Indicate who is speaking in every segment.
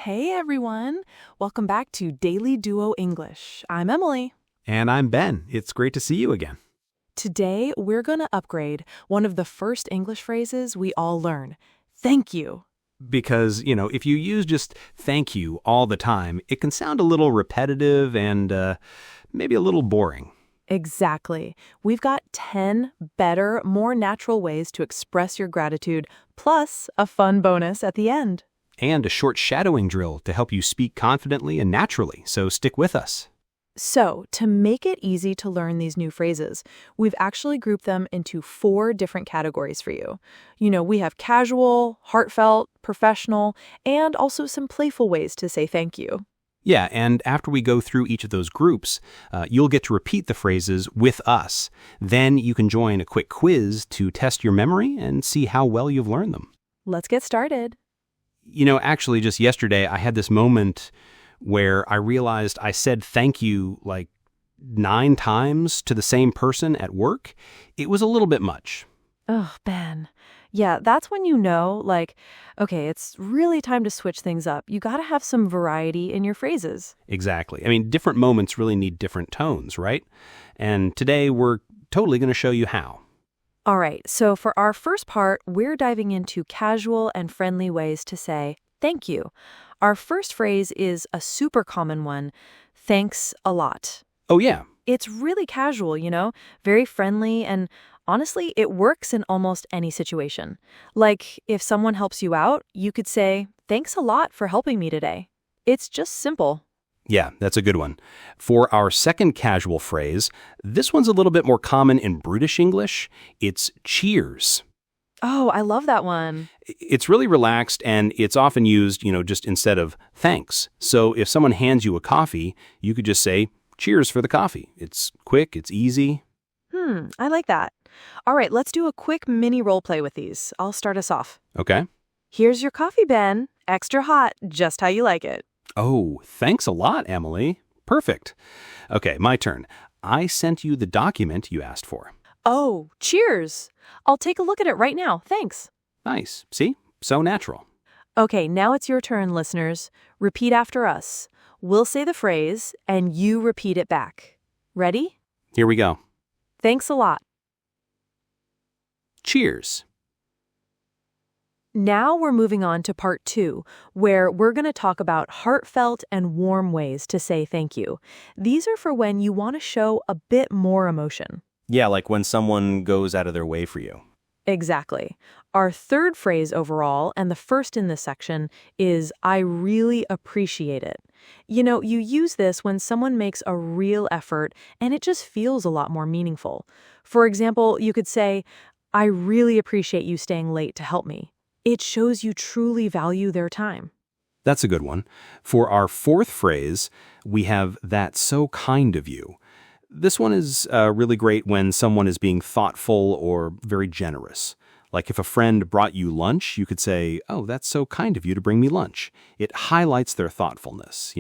Speaker 1: Hey everyone! Welcome back to Daily Duo English. I'm Emily.
Speaker 2: And I'm Ben. It's great to see you again.
Speaker 1: Today we're going to upgrade one of the first English phrases we all learn. Thank you.
Speaker 2: Because, if you use just thank you all the time, it can sound a little repetitive and maybe a little boring.
Speaker 1: Exactly. We've got 10 better, more natural ways to express your gratitude, plus a fun bonus at the end.
Speaker 2: And a short shadowing drill to help you speak confidently and naturally, so stick with us.
Speaker 1: So, to make it easy to learn these new phrases, we've actually grouped them into 4 different categories for you. We have casual, heartfelt, professional, and also some playful ways to say thank you.
Speaker 2: Yeah, and after we go through each of those groups, you'll get to repeat the phrases with us. Then you can join a quick quiz to test your memory and see how well you've learned them.
Speaker 1: Let's get started.
Speaker 2: Actually, just yesterday, I had this moment where I realized I said thank you like 9 times to the same person at work. It was a little bit much.
Speaker 1: Oh, Ben. Yeah, that's when okay, it's really time to switch things up. You gotta have some variety in your phrases.
Speaker 2: Exactly. I mean, different moments really need different tones, right? And today we're totally going to show you how.
Speaker 1: All right, so for our first part, we're diving into casual and friendly ways to say thank you. Our first phrase is a super common one, thanks a lot.
Speaker 2: Oh, yeah.
Speaker 1: It's really casual, very friendly, and honestly, it works in almost any situation. Like, if someone helps you out, you could say, thanks a lot for helping me today. It's just simple.
Speaker 2: Yeah, that's a good one. For our second casual phrase, this one's a little bit more common in British English. It's cheers.
Speaker 1: Oh, I love that one.
Speaker 2: It's really relaxed and it's often used, just instead of thanks. So if someone hands you a coffee, you could just say, cheers for the coffee. It's quick, it's easy.
Speaker 1: I like that. All right, let's do a quick mini role play with these. I'll start us off.
Speaker 2: Okay.
Speaker 1: Here's your coffee, Ben. Extra hot, just how you like it.
Speaker 2: Oh, thanks a lot, Emily. Perfect. Okay, my turn. I sent you the document you asked for.
Speaker 1: Oh, cheers. I'll take a look at it right now. Thanks.
Speaker 2: Nice. See? So natural.
Speaker 1: Okay, now it's your turn, listeners. Repeat after us. We'll say the phrase, and you repeat it back. Ready?
Speaker 2: Here we go.
Speaker 1: Thanks a lot.
Speaker 2: Cheers.
Speaker 1: Now we're moving on to part 2, where we're going to talk about heartfelt and warm ways to say thank you. These are for when you want to show a bit more emotion.
Speaker 3: Yeah, like when someone goes out of their way for you.
Speaker 1: Exactly. Our third phrase overall, and the first in this section, is I really appreciate it. You use this when someone makes a real effort and it just feels a lot more meaningful. For example, you could say, I really appreciate you staying late to help me. It shows you truly value their time.
Speaker 2: That's a good one. For our fourth phrase, we have that's so kind of you. This one is really great when someone is being thoughtful or very generous. Like if a friend brought you lunch, you could say, oh, that's so kind of you to bring me lunch. It highlights their thoughtfulness,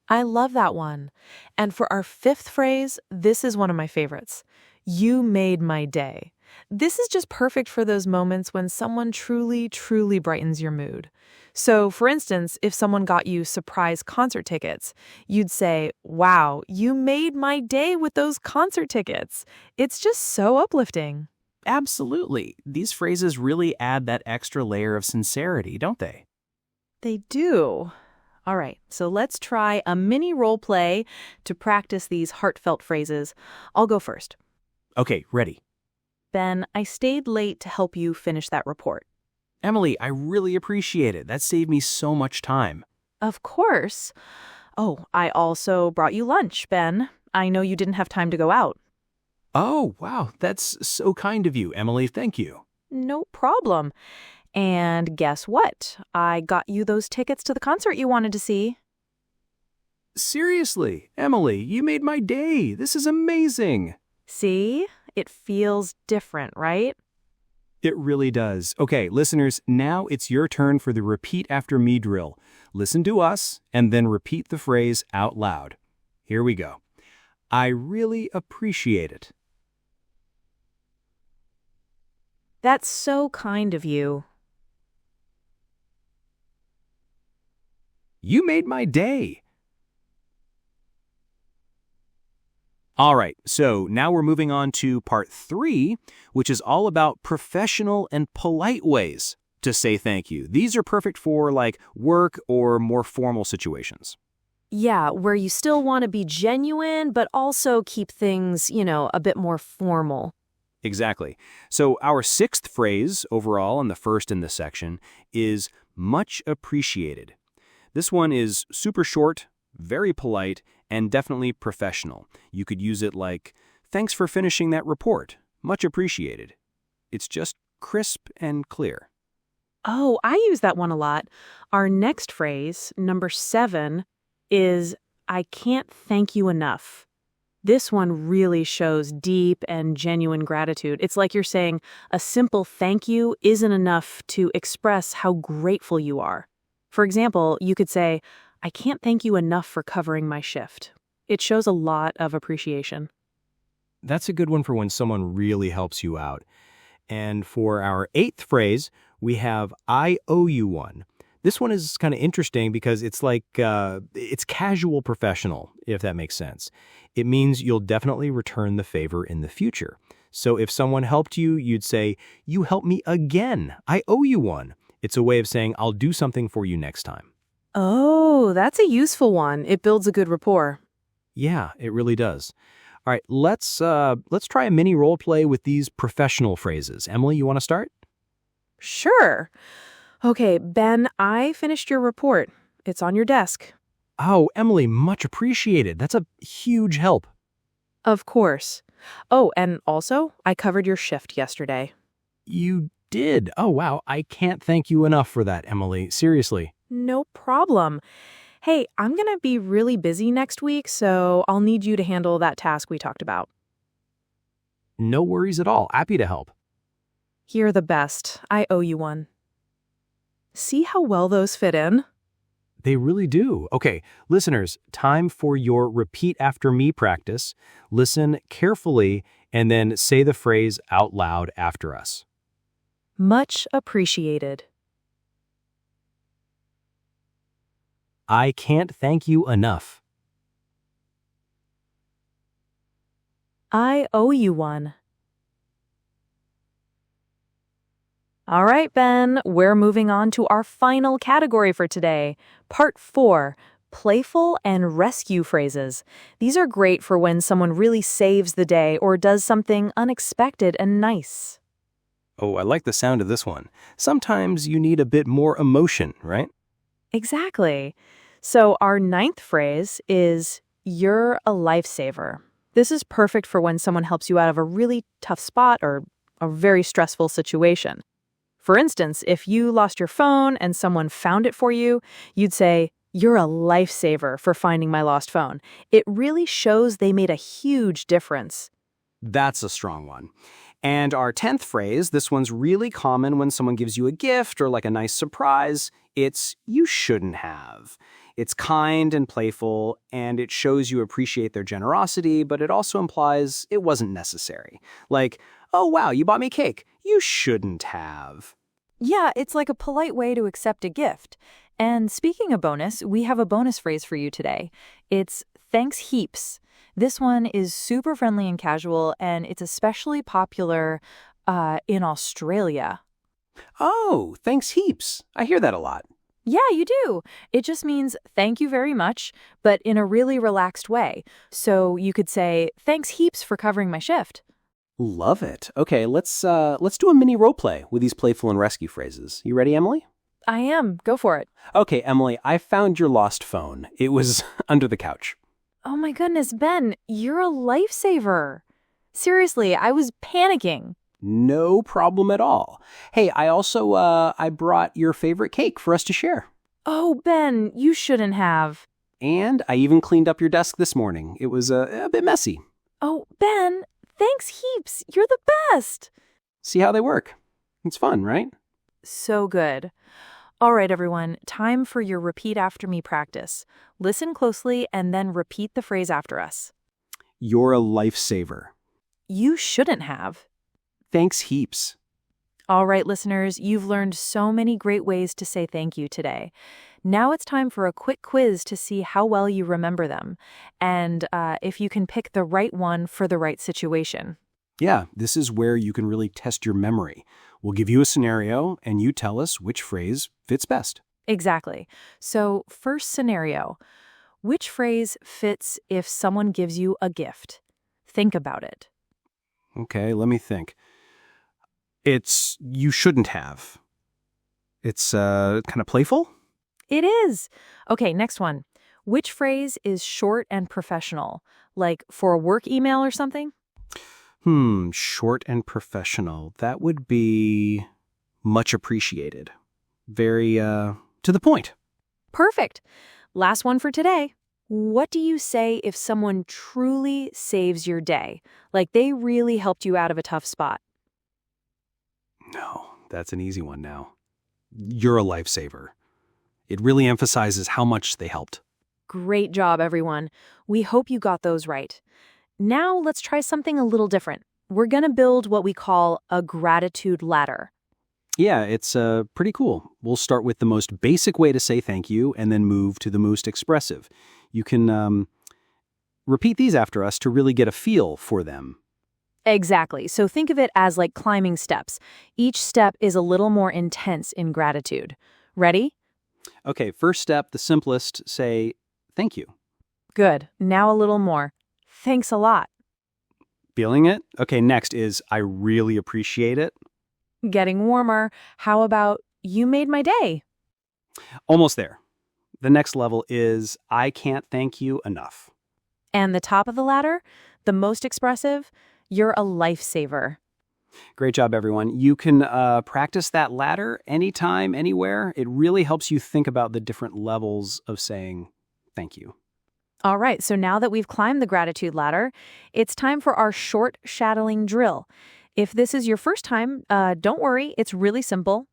Speaker 1: I love that one. And for our fifth phrase, this is one of my favorites. You made my day. This is just perfect for those moments when someone truly, truly brightens your mood. So, for instance, if someone got you surprise concert tickets, you'd say, wow, you made my day with those concert tickets. It's just so uplifting.
Speaker 3: Absolutely. These phrases really add that extra layer of sincerity, don't they?
Speaker 1: They do. All right, so let's try a mini role play to practice these heartfelt phrases. I'll go first.
Speaker 3: Okay, ready.
Speaker 1: Ben, I stayed late to help you finish that report.
Speaker 3: Emily, I really appreciate it. That saved me so much time.
Speaker 1: Of course. Oh, I also brought you lunch, Ben. I know you didn't have time to go out.
Speaker 3: Oh, wow. That's so kind of you, Emily. Thank you.
Speaker 1: No problem. And guess what? I got you those tickets to the concert you wanted to see.
Speaker 3: Seriously, Emily, you made my day. This is amazing.
Speaker 1: See? It feels different, right?
Speaker 3: It really does. Okay, listeners, now it's your turn for the repeat after me drill. Listen to us and then repeat the phrase out loud. Here we go. I really appreciate it.
Speaker 1: That's so kind of you.
Speaker 3: You made my day. All right, so now we're moving on to part 3, which is all about professional and polite ways to say thank you. These are perfect for like work or more formal situations.
Speaker 1: Yeah, where you still want to be genuine, but also keep things, a bit more formal.
Speaker 3: Exactly. So our 6th phrase overall, and the first in this section, is much appreciated. This one is super short, very polite, and definitely professional. You could use it like, thanks for finishing that report. Much appreciated. It's just crisp and clear.
Speaker 1: Oh, I use that one a lot. Our next phrase, number 7, is I can't thank you enough. This one really shows deep and genuine gratitude. It's like you're saying a simple thank you isn't enough to express how grateful you are. For example, you could say, I can't thank you enough for covering my shift. It shows a lot of appreciation.
Speaker 3: That's a good one for when someone really helps you out. And for our 8th phrase, we have I owe you one. This one is kind of interesting because it's like, it's casual professional, if that makes sense. It means you'll definitely return the favor in the future. So if someone helped you, you'd say, you helped me again. I owe you one. It's a way of saying, I'll do something for you next time.
Speaker 1: Oh, that's a useful one. It builds a good rapport.
Speaker 3: Yeah, it really does. All right, let's try a mini role play with these professional phrases. Emily, you want to start?
Speaker 1: Sure. Okay, Ben, I finished your report. It's on your desk.
Speaker 3: Oh, Emily, much appreciated. That's a huge help.
Speaker 1: Of course. Oh, and also, I covered your shift yesterday.
Speaker 3: You did. Oh, wow. I can't thank you enough for that, Emily. Seriously.
Speaker 1: No problem. Hey, I'm going to be really busy next week, so I'll need you to handle that task we talked about.
Speaker 3: No worries at all. Happy to help.
Speaker 1: You're the best. I owe you one. See how well those fit in?
Speaker 3: They really do. Okay, listeners, time for your repeat after me practice. Listen carefully and then say the phrase out loud after us.
Speaker 1: Much appreciated.
Speaker 3: I can't thank you enough.
Speaker 1: I owe you one. All right, Ben, we're moving on to our final category for today, Part 4, Playful and Rescue Phrases. These are great for when someone really saves the day or does something unexpected and nice.
Speaker 3: Oh, I like the sound of this one. Sometimes you need a bit more emotion, right?
Speaker 1: Exactly. So our 9th phrase is, you're a lifesaver. This is perfect for when someone helps you out of a really tough spot or a very stressful situation. For instance, if you lost your phone and someone found it for you, you'd say, you're a lifesaver for finding my lost phone. It really shows they made a huge difference.
Speaker 2: That's a strong one. And our 10th phrase, this one's really common when someone gives you a gift or like a nice surprise. It's you shouldn't have. It's kind and playful, and it shows you appreciate their generosity, but it also implies it wasn't necessary. Like, oh wow, you bought me cake. You shouldn't have.
Speaker 4: Yeah, it's like a polite way to accept a gift. And speaking of bonus, we have a bonus phrase for you today. It's thanks heaps. This one is super friendly and casual, and it's especially popular in Australia.
Speaker 2: Oh, thanks heaps. I hear that a lot.
Speaker 4: Yeah, you do. It just means thank you very much, but in a really relaxed way. So you could say, thanks heaps for covering my shift.
Speaker 2: Love it. Okay, let's do a mini role play with these playful and rescue phrases. You ready, Emily?
Speaker 4: I am. Go for it.
Speaker 2: Okay, Emily, I found your lost phone. It was under the couch.
Speaker 4: Oh my goodness, Ben, you're a lifesaver. Seriously, I was panicking.
Speaker 2: No problem at all. Hey, I also, I brought your favorite cake for us to share.
Speaker 4: Oh, Ben, you shouldn't have.
Speaker 2: And I even cleaned up your desk this morning. It was a bit messy.
Speaker 4: Oh, Ben, thanks heaps. You're the best.
Speaker 2: See how they work. It's fun, right?
Speaker 1: So good. All right, everyone, time for your repeat after me practice. Listen closely and then repeat the phrase after us.
Speaker 2: You're a lifesaver.
Speaker 1: You shouldn't have.
Speaker 2: Thanks heaps.
Speaker 1: All right, listeners, you've learned so many great ways to say thank you today.
Speaker 4: Now it's time for a quick quiz to see how well you remember them, and if you can pick the right one for the right situation.
Speaker 3: Yeah, this is where you can really test your memory. We'll give you a scenario, and you tell us which phrase fits best.
Speaker 4: Exactly. So, first scenario. Which phrase fits if someone gives you a gift? Think about it.
Speaker 3: Okay, let me think. It's you shouldn't have. It's kind of playful?
Speaker 4: It is. Okay, next one. Which phrase is short and professional? Like for a work email or something?
Speaker 3: Short and professional. That would be much appreciated. Very, to the point.
Speaker 4: Perfect. Last one for today. What do you say if someone truly saves your day? Like they really helped you out of a tough spot?
Speaker 3: No, that's an easy one now. You're a lifesaver. It really emphasizes how much they helped.
Speaker 4: Great job, everyone. We hope you got those right. Now let's try something a little different. We're going to build what we call a gratitude ladder.
Speaker 3: Yeah, it's pretty cool. We'll start with the most basic way to say thank you and then move to the most expressive. You can repeat these after us to really get a feel for them.
Speaker 4: Exactly. So think of it as like climbing steps. Each step is a little more intense in gratitude. Ready?
Speaker 3: Okay, first step, the simplest, say thank you.
Speaker 4: Good. Now a little more. Thanks a lot.
Speaker 3: Feeling it? Okay, next is I really appreciate it.
Speaker 4: Getting warmer. How about you made my day?
Speaker 3: Almost there. The next level is I can't thank you enough.
Speaker 4: And the top of the ladder, the most expressive, you're a lifesaver.
Speaker 3: Great job, everyone. You can practice that ladder anytime, anywhere. It really helps you think about the different levels of saying thank you.
Speaker 4: All right, so now that we've climbed the gratitude ladder, it's time for our short shadowing drill. If this is your first time, don't worry, it's really simple.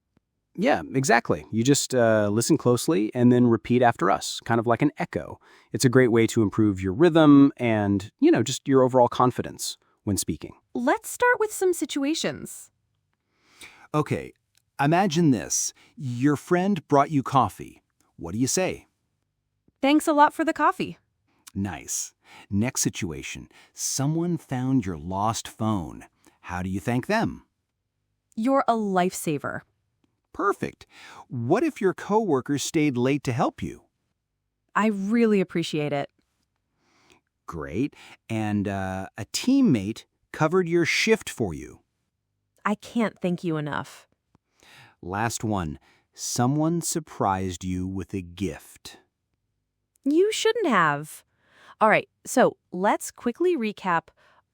Speaker 3: Yeah, exactly. You just listen closely and then repeat after us, kind of like an echo. It's a great way to improve your rhythm and, just your overall confidence when speaking.
Speaker 1: Let's start with some situations.
Speaker 5: Okay, imagine this. Your friend brought you coffee. What do you say?
Speaker 1: Thanks a lot for the coffee.
Speaker 5: Nice. Next situation. Someone found your lost phone. How do you thank them?
Speaker 1: You're a lifesaver.
Speaker 5: Perfect. What if your coworker stayed late to help you?
Speaker 1: I really appreciate it.
Speaker 5: Great. And a teammate covered your shift for you.
Speaker 1: I can't thank you enough.
Speaker 5: Last one. Someone surprised you with a gift.
Speaker 1: You shouldn't have. All right, so let's quickly recap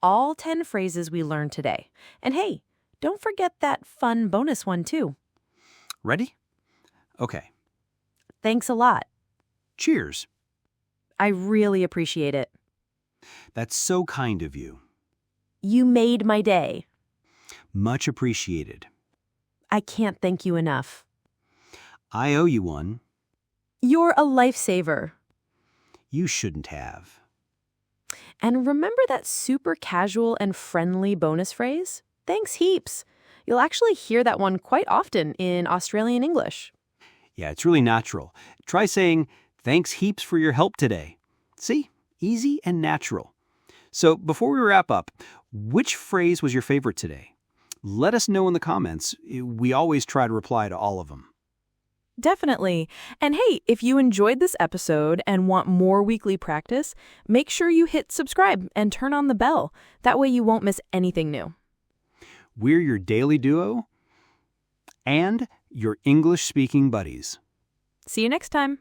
Speaker 1: all 10 phrases we learned today. And hey, don't forget that fun bonus one too.
Speaker 5: Ready? Okay.
Speaker 1: Thanks a lot.
Speaker 5: Cheers.
Speaker 1: I really appreciate it.
Speaker 5: That's so kind of you.
Speaker 1: You made my day.
Speaker 5: Much appreciated.
Speaker 1: I can't thank you enough.
Speaker 5: I owe you one.
Speaker 1: You're a lifesaver.
Speaker 5: You shouldn't have.
Speaker 1: And remember that super casual and friendly bonus phrase? Thanks heaps. You'll actually hear that one quite often in Australian English.
Speaker 5: Yeah, it's really natural. Try saying, thanks heaps for your help today. See? Easy and natural. So before we wrap up, which phrase was your favorite today? Let us know in the comments. We always try to reply to all of them.
Speaker 1: Definitely. And hey, if you enjoyed this episode and want more weekly practice, make sure you hit subscribe and turn on the bell. That way you won't miss anything new.
Speaker 5: We're your daily duo and your English-speaking buddies.
Speaker 1: See you next time.